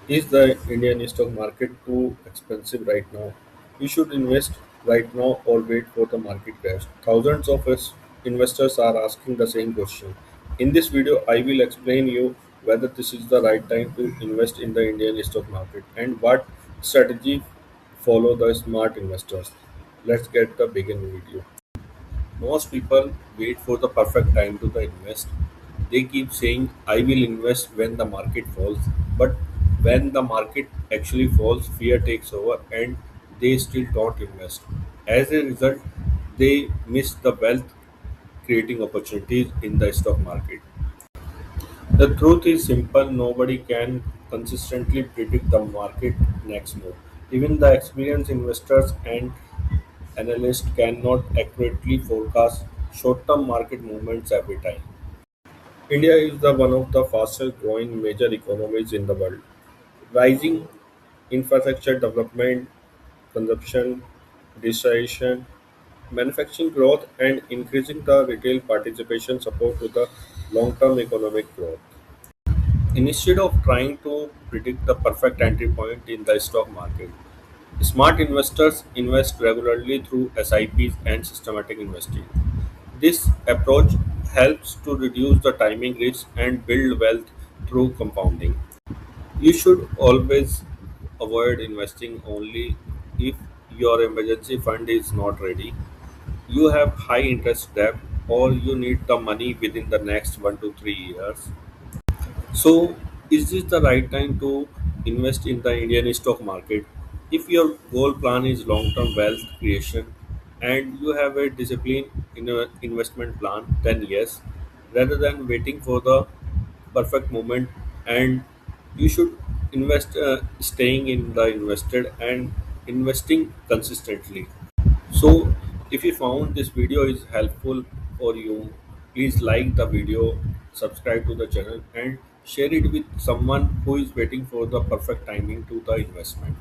Is the Indian stock market too expensive right now? You should invest right now or wait for the market crash. Thousands of investors are asking the same question. In this video, I will explain you whether this is the right time to invest in the Indian stock market and what strategy follow the smart investors. Let's get the begin video. Most people wait for the perfect time to the invest. They keep saying, I will invest when the market falls. But when the market actually falls, fear takes over and they still don't invest. As a result, they miss the wealth creating opportunities in the stock market. The truth is simple nobody can consistently predict the market next move. Even the experienced investors and analysts cannot accurately forecast short-term market movements every time. India is the one of the fastest growing major economies in the world. Rising infrastructure development, consumption, digitization, manufacturing growth, and increasing the retail participation support to the long-term economic growth. Instead of trying to predict the perfect entry point in the stock market, smart investors invest regularly through SIPs and systematic investing. This approach helps to reduce the timing risk and build wealth through compounding. You should always avoid investing only if your emergency fund is not ready, you have high interest debt, or you need the money within the next 1 to 3 years. So, is this the right time to invest in the Indian stock market? If your goal plan is long term wealth creation and you have a disciplined investment plan, then yes, rather than waiting for the perfect moment, and you should invest staying in the invested and investing consistently. So, if you found this video is helpful for you, please like the video, subscribe to the channel, and share it with someone who is waiting for the perfect timing to the investment.